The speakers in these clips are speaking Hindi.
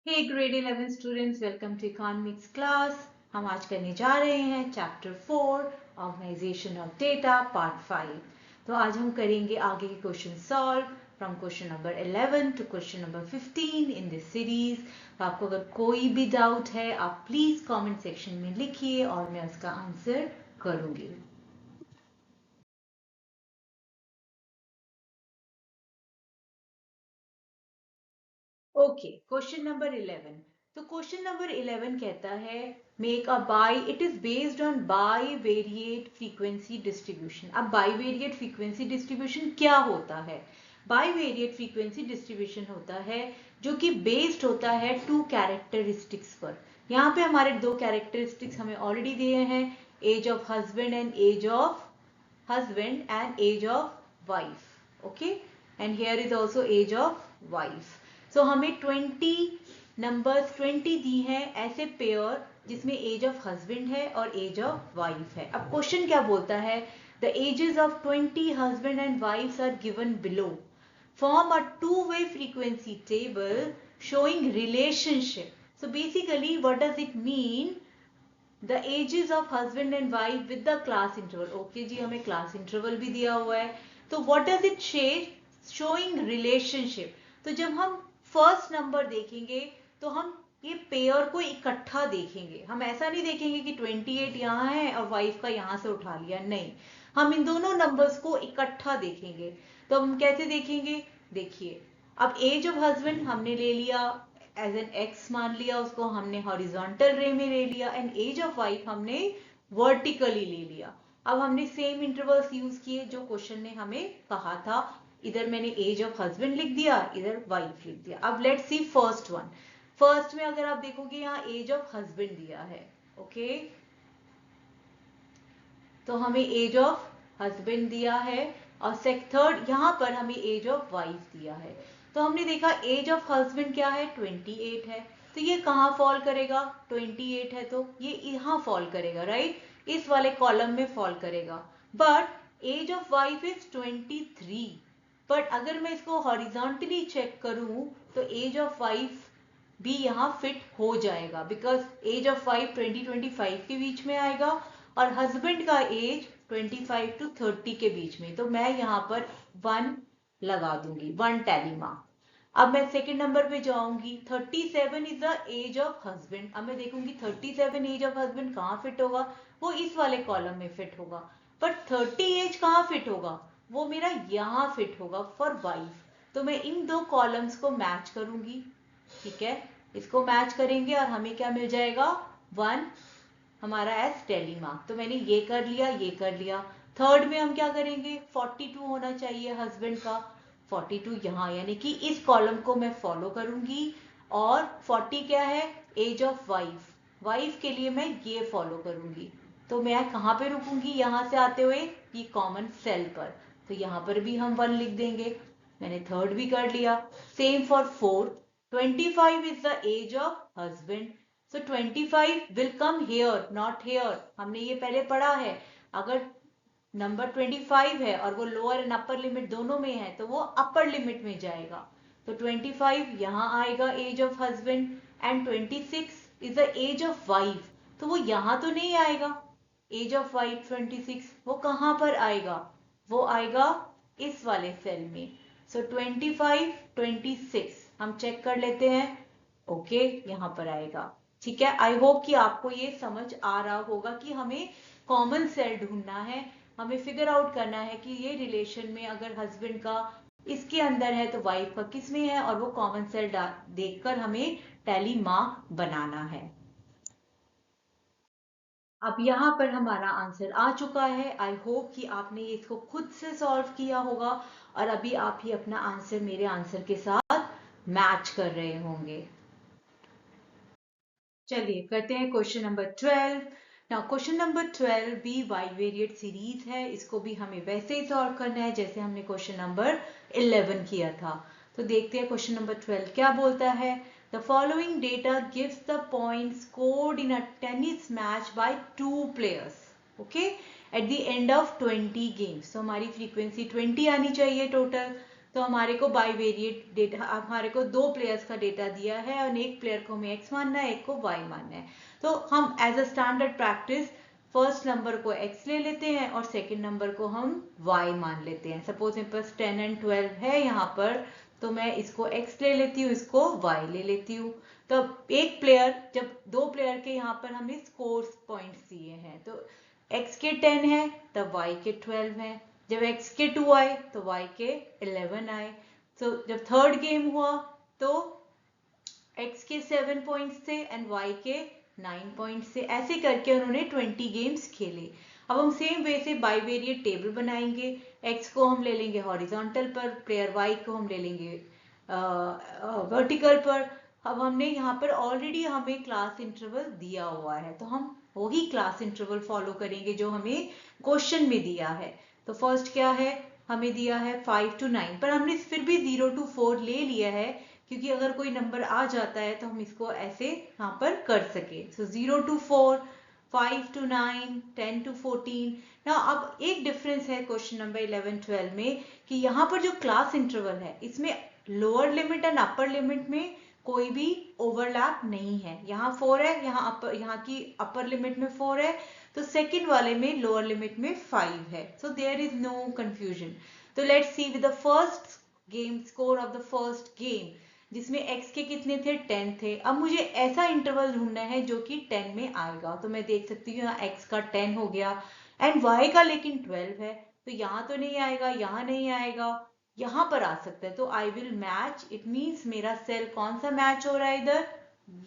Hey grade 11 students, welcome to economics class. हम आज करने जा रहे हैं chapter 4 organisation of data part 5। तो आज हम करेंगे आगे के question solve from question number 11 to question number 15 in this series. तो आपको अगर कोई भी डाउट है आप प्लीज कमेंट सेक्शन में लिखिए और मैं उसका आंसर करूंगी। Okay, question number 11। तो क्वेश्चन नंबर 11 कहता है make a by, it is based on by variate frequency distribution. अब बाई वेरिएट फ्रीक्वेंसी डिस्ट्रीब्यूशन क्या होता है? बाई वेरिएट फ्रीक्वेंसी डिस्ट्रीब्यूशन होता है जो कि बेस्ड होता है टू कैरेक्टरिस्टिक्स पर। यहाँ पे हमारे दो कैरेक्टरिस्टिक्स हमें ऑलरेडी दिए हैं, age of husband and age of wife. Okay, and here is also age of wife. So हमें 20 दी हैं ऐसे पेयर जिसमें एज ऑफ हस्बैंड है और एज ऑफ वाइफ है। अब क्वेश्चन क्या बोलता है? The ages of 20 husband and wife are given below, form a two-way frequency table showing relationship. So basically what does it mean? The ages of husband and wife with the class interval. Okay जी, हमें class interval भी दिया हुआ है। तो what does it say? Showing relationship. तो जब हम फर्स्ट नंबर देखेंगे तो हम ये पेयर को इकट्ठा देखेंगे। हम ऐसा नहीं देखेंगे कि 28 यहाँ है और वाइफ का यहाँ से उठा लिया, नहीं, हम इन दोनों नंबर्स को इकट्ठा देखेंगे। तो हम कैसे देखेंगे? देखिए, अब एज ऑफ हस्बैंड हमने ले लिया एज एन एक्स, मान लिया उसको हमने हॉरिजॉन्टल रे में ले लिया, एंड एज ऑफ वाइफ हमने वर्टिकली ले लिया। अब हमने सेम इंटरवल्स यूज किए जो क्वेश्चन ने हमें कहा था। इधर मैंने एज ऑफ हस्बैंड लिख दिया, इधर वाइफ लिख दिया। अब let's see first one. First में अगर आप देखोगे यहाँ एज ऑफ हस्बैंड दिया है। ओके, तो हमें एज ऑफ हस्बैंड दिया है और थर्ड यहाँ पर हमें एज ऑफ वाइफ दिया है। तो हमने देखा एज ऑफ हस्बैंड क्या है, 28 है। तो ये कहाँ फॉल करेगा? 28 है तो ये यहाँ फॉल करेगा, राइट, इस वाले कॉलम में फॉल करेगा। But age of wife is 23। But अगर मैं इसको हॉरिजॉन्टली चेक करूं तो एज ऑफ वाइफ भी यहाँ फिट हो जाएगा, बिकॉज एज ऑफ वाइफ 20-25 के बीच में आएगा और हस्बैंड का एज 25 to 30 के बीच में। तो मैं यहाँ पर 1 लगा दूंगी, 1 टैली मार्क। अब मैं सेकंड नंबर पे जाऊंगी, 37 is the age of husband. अब मैं देखूंगी 37 एज ऑफ हस्बैंड कहाँ फिट होगा, वो इस वाले कॉलम में फिट होगा। बट 30 एज कहाँ फिट होगा, वो मेरा यहाँ फिट होगा फॉर वाइफ। तो मैं इन दो कॉलम्स को मैच करूंगी, ठीक है, इसको मैच करेंगे और हमें क्या मिल जाएगा, 1 हमारा एस टैली मार्क। तो मैंने ये कर लिया, ये कर लिया। थर्ड में हम क्या करेंगे, 42 होना चाहिए हस्बैंड का, 42 यहाँ, यानी कि इस कॉलम को मैं फॉलो करूंगी। और 40 क्या है, एज ऑफ वाइफ, वाइफ के लिए मैं ये फॉलो करूंगी। तो मैं कहाँ पे रुकूंगी, यहाँ से आते हुए ये कॉमन सेल पर। तो यहाँ पर भी हम 1 लिख देंगे। मैंने थर्ड भी कर लिया। Same for fourth, 25 is the age of husband. So 25 will come here, not here. हमने ये पहले पढ़ा है। अगर नंबर 25 है और वो लोअर एंड अपर लिमिट दोनों में है तो वो अपर लिमिट में जाएगा। तो 25 यहाँ आएगा age of husband, and 26 is the age of wife. तो वो यहाँ तो नहीं आएगा, एज ऑफ वाइफ 26, वो कहाँ पर आएगा, वो आएगा इस वाले सेल में। सो 25, 26 हम चेक कर लेते हैं। ओके, यहाँ पर आएगा। ठीक है, आई होप कि आपको ये समझ आ रहा होगा कि हमें कॉमन सेल ढूंढना है, हमें फिगर आउट करना है कि ये रिलेशन में अगर हस्बैंड का इसके अंदर है तो वाइफ का किस में है, और वो कॉमन सेल देखकर हमें टैली मार्क बनाना है। अब यहाँ पर हमारा आंसर आ चुका है। आई होप कि आपने इसको खुद से सॉल्व किया होगा और अभी आप ही अपना आंसर मेरे आंसर के साथ मैच कर रहे होंगे। चलिए करते हैं क्वेश्चन नंबर 12। ना क्वेश्चन नंबर 12 भी बाइवेरिएट सीरीज है, इसको भी हमें वैसे ही सॉल्व करना है जैसे हमने क्वेश्चन नंबर 11 किया था। तो देखते हैं क्वेश्चन नंबर 12 क्या बोलता है। The following data gives the point scored in a tennis match by 2 players, okay, at the end of 20 games. तो हमारी फ्रीक्वेंसी 20 आनी चाहिए टोटल। तो हमारे को बाईवेरिएट डेटा, हमारे को 2 प्लेयर्स का डेटा दिया है और एक प्लेयर को हमें x मानना है, एक को y मानना है। तो हम as a standard practice first number को x ले लेते हैं और सेकंड नंबर को हम y मान लेते हैं। सपोज मेरे पास 10 और 12 है यहाँ पर, तो मैं इसको x ले लेती हूँ, इसको y ले लेती हूँ। तो एक प्लेयर, जब 2 प्लेयर के यहाँ पर हमें स्कोर पॉइंट्स दिए हैं, तो x के 10 है तब y के 12 है, जब x के 2 आए तो y के 11 आए। तो जब थर्ड गेम हुआ तो x के 7 पॉइंट्स थे एंड y के 9 पॉइंट्स थे। ऐसे करके उन्होंने 20 गेम्स खेले। अब हम सेम वे से बाईवेरिएट टेबल बनाएंगे। x को हम ले लेंगे हॉरिजॉन्टल पर, प्लेयर y को हम ले लेंगे वर्टिकल पर। अब हमने यहाँ पर ऑलरेडी हमें क्लास इंटरवल दिया हुआ है, तो हम वही क्लास इंटरवल फॉलो करेंगे जो हमें क्वेश्चन में दिया है। तो फर्स्ट क्या है, हमें दिया है 5 to 9, पर हमने फिर भी 0 to 4 ले लिया है, क्योंकि अगर कोई नंबर आ जाता है तो हम इसको ऐसे यहाँ पर कर सके। सो 0 to 4, 5 to 9, 10 to 14। ना अब एक डिफरेंस है क्वेश्चन नंबर 11, 12 में कि यहाँ पर जो क्लास इंटरवल है इसमें lower limit and upper limit में कोई भी ओवरलैप नहीं है। यहाँ 4 है, यहाँ की अपर लिमिट में 4 है, तो सेकंड वाले में लोअर लिमिट में 5 है। So there is no confusion. तो let's see with the first game, score of the first game, जिसमें x के कितने थे, 10 थे। अब मुझे ऐसा इंटरवल ढूंढना है जो कि 10 में आएगा। तो मैं देख सकती हूँ यहाँ x का 10 हो गया एंड y का लेकिन 12 है, तो यहाँ तो नहीं आएगा, यहाँ नहीं आएगा, यहाँ पर आ सकता है। तो I will match, it means मेरा सेल कौन सा मैच हो रहा है, इधर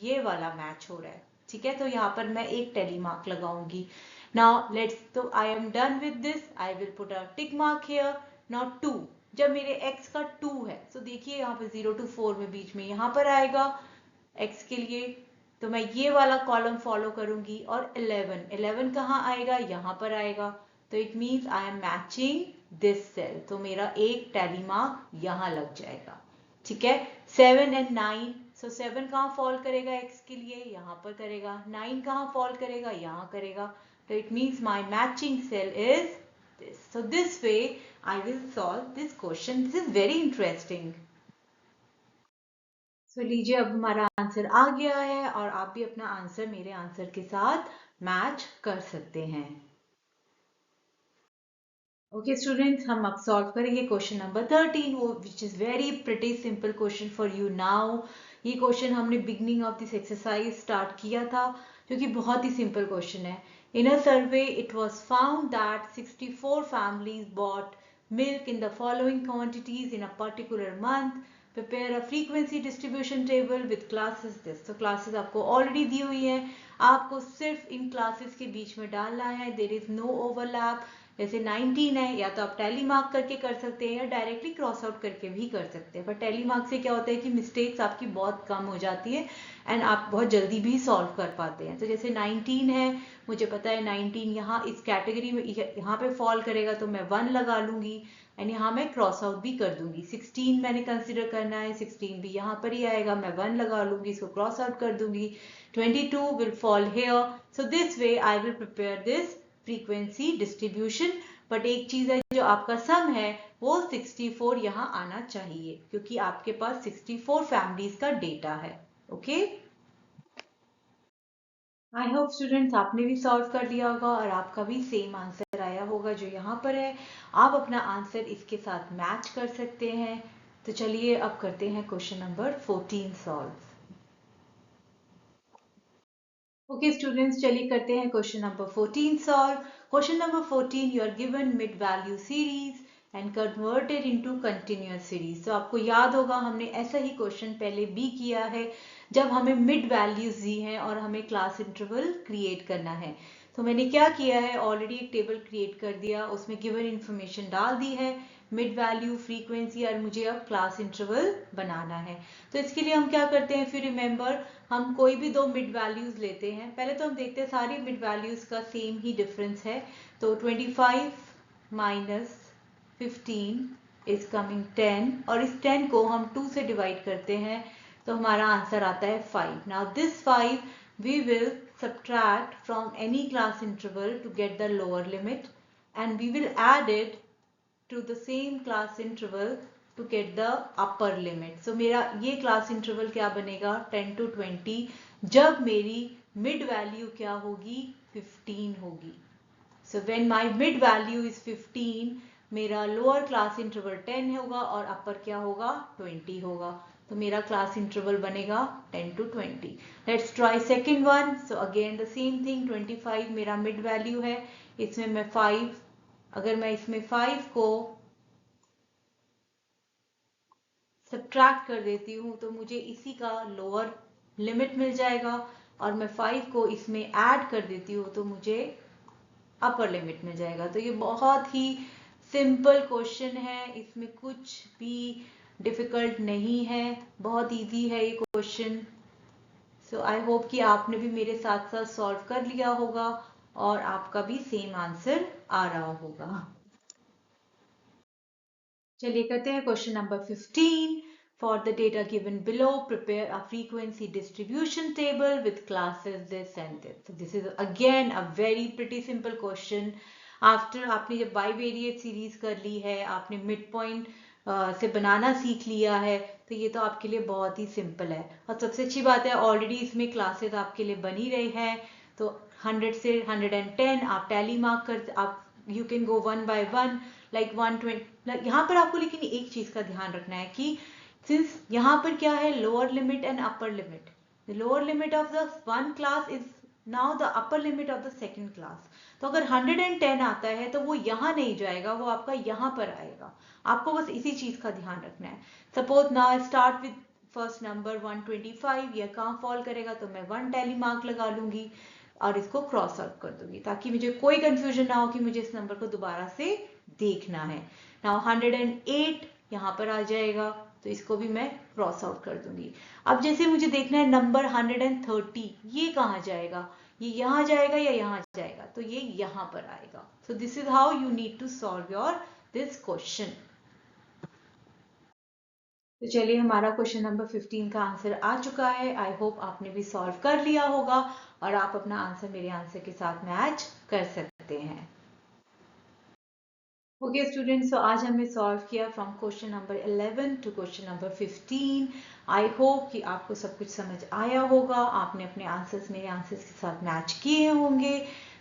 ये वाला मैच हो रहा है। ठीक है, तो यहाँ पर मैं एक टेली मार्क लगाऊंगी। नाउ लेट्स, तो I am done with this, I will put a tick mark here. Now 2, जब मेरे x का 2 है, तो देखिए यहाँ पर 0 to 4 में बीच में यहाँ पर आएगा x के लिए, तो मैं ये वाला कॉलम फॉलो करूंगी। और 11 कहाँ आएगा, यहाँ पर आएगा, तो it means I am matching this cell, तो मेरा एक टैली मार्क यहाँ लग जाएगा। ठीक है, 7 and 9, सो 7 कहाँ फॉल करेगा x के लिए, यहाँ पर करेगा। 9 कहाँ फॉल करेगा, यहाँ करेगा, तो it means my matching cell is this. So this way I will solve this question. This is very interesting. So लीजिए, अब हमारा आंसर आ गया है और आप भी अपना आंसर मेरे आंसर के साथ मैच कर सकते हैं। ओके स्टूडेंट्स, हम अब सॉल्व करेंगे question number 13, which is very pretty simple question for you now. ये क्वेश्चन हमने beginning of this exercise start किया था, जो कि बहुत ही सिंपल क्वेश्चन है। In a survey, it was found that 64 families bought milk in the following quantities in a particular month. Prepare a frequency distribution table with classes this. तो classes आपको already दी हुई हैं, आपको सिर्फ इन classes के बीच में डालना है। There is no overlap। जैसे 19 है, या तो आप टैली मार्क करके कर सकते हैं या डायरेक्टली क्रॉस आउट करके भी कर सकते हैं। पर टैली मार्क से क्या होता है कि मिस्टेक्स आपकी बहुत कम हो जाती है एंड आप बहुत जल्दी भी सॉल्व कर पाते हैं। तो जैसे 19 है, मुझे पता है 19 यहाँ इस कैटेगरी में यहाँ पे फॉल करेगा, तो मैं 1 लगा लूंगी एंड यहाँ मैं क्रॉस आउट भी कर दूंगी। 16 मैंने कंसिडर करना है, 16 भी यहाँ पर ही आएगा, मैं 1 लगा लूंगी, इसको क्रॉस आउट कर दूंगी। 22 will fall here. So this way I will prepare this frequency distribution. But एक चीज है, जो आपका सम है वो 64 यहाँ आना चाहिए, क्योंकि आपके पास 64 फैमिलीज का डेटा है। ओके, आई होप स्टूडेंट्स आपने भी सॉल्व कर लिया होगा और आपका भी सेम आंसर आया होगा जो यहाँ पर है। आप अपना आंसर इसके साथ मैच कर सकते हैं। तो चलिए अब करते हैं question number 14 solve. Okay students, चलिए करते हैं question number 14 solve. Question number 14, you are given mid value series and converted into continuous series. तो आपको याद होगा हमने ऐसा ही क्वेश्चन पहले भी किया है, जब हमें मिड वैल्यूज दी हैं और हमें क्लास इंटरवल क्रिएट करना है। तो मैंने क्या किया है, ऑलरेडी एक टेबल क्रिएट कर दिया, उसमें गिवन इंफॉर्मेशन डाल दी है, मिड वैल्यू, फ्रीक्वेंसी, और मुझे अब क्लास इंटरवल बनाना है। तो इसके लिए हम क्या करते हैं, फिर रिमेंबर, हम कोई भी 2 मिड वैल्यूज लेते हैं। पहले तो हम देखते हैं सारी मिड वैल्यूज का सेम ही डिफरेंस है। तो 25 माइनस 15 इज कमिंग 10, और इस 10 को हम 2 से डिवाइड करते हैं, तो हमारा आंसर आता है 5। Now this 5 we will subtract from any class interval to get the lower limit, and we will add it to the same class interval to get the upper limit. So मेरा ये क्लास इंटरवल क्या बनेगा 10 to 20 जब मेरी मिड वैल्यू क्या होगी 15 होगी. So when my mid value is 15 मेरा लोअर क्लास इंटरवल 10 होगा और अपर क्या होगा 20 होगा. तो मेरा क्लास इंटरवल बनेगा 10 to 20. Let's try second one. So again the same thing 25 मेरा मिड वैल्यू है. इसमें मैं 5 अगर मैं इसमें 5 को सब्ट्रैक्ट कर देती हूँ तो मुझे इसी का लोअर लिमिट मिल जाएगा और मैं 5 को इसमें ऐड कर देती हूँ तो मुझे अपर लिमिट मिल जाएगा. तो ये बहुत ही सिंपल क्वेश्चन है, इसमें कुछ भी डिफिकल्ट नहीं है, बहुत इजी है ये क्वेश्चन. सो आई होप कि आपने भी मेरे साथ साथ सॉल्व कर लिया होगा और आपका भी सेम आंसर आ रहा होगा. चलिए करते हैं question number 15. For the data given below, prepare a frequency distribution table with classes this and this. So this is again a very pretty simple question. After आपने जब बाईवेरिएट सीरीज कर ली है, आपने मिड पॉइंट से बनाना सीख लिया है, तो ये तो आपके लिए बहुत ही सिंपल है. और सबसे अच्छी बात है ऑलरेडी इसमें क्लासेस आपके लिए बनी रही हैं. तो 100 से 110 आप टैली मार्क कर आप you can go one by one like 120. यहाँ पर आपको लेकिन एक चीज का ध्यान रखना है कि सिंस यहाँ पर क्या है lower limit and upper limit, the lower limit of the one class is now the upper limit of the second class. तो अगर 110 आता है तो वो यहाँ नहीं जाएगा, वो आपका यहाँ पर आएगा. आपको बस इसी चीज का ध्यान रखना है. Suppose now start with first number 125, यह कहाँ फॉल करेगा तो मैं 1 टैली मार्क लगा लूंगी और इसको क्रॉस आउट कर दूंगी ताकि मुझे कोई कंफ्यूजन ना हो कि मुझे इस नंबर को दोबारा से देखना है. नाउ 108 यहाँ पर आ जाएगा तो इसको भी मैं क्रॉस आउट कर दूंगी. अब जैसे मुझे देखना है नंबर 130, ये कहाँ जाएगा, ये यहाँ जाएगा या यहाँ जाएगा, तो ये यहाँ पर आएगा. So this is how you need to solve your this question. तो चलिए हमारा क्वेश्चन नंबर 15 का आंसर आ चुका है. आई होप आपने भी सॉल्व कर लिया होगा और आप अपना आंसर मेरे आंसर के साथ मैच कर सकते हैं. ओके स्टूडेंट्स, तो आज हमने सॉल्व किया from question number 11 to question number 15. I hope कि आपको सब कुछ समझ आया होगा, आपने अपने आंसर्स मेरे आंसर्स के साथ मैच किए होंगे.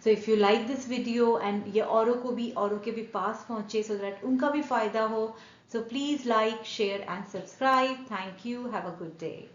So if you like this video and ये औरों के भी पास पहुंचे सो दैट उनका भी फायदा हो, so please like, share and subscribe. Thank you. Have a good day.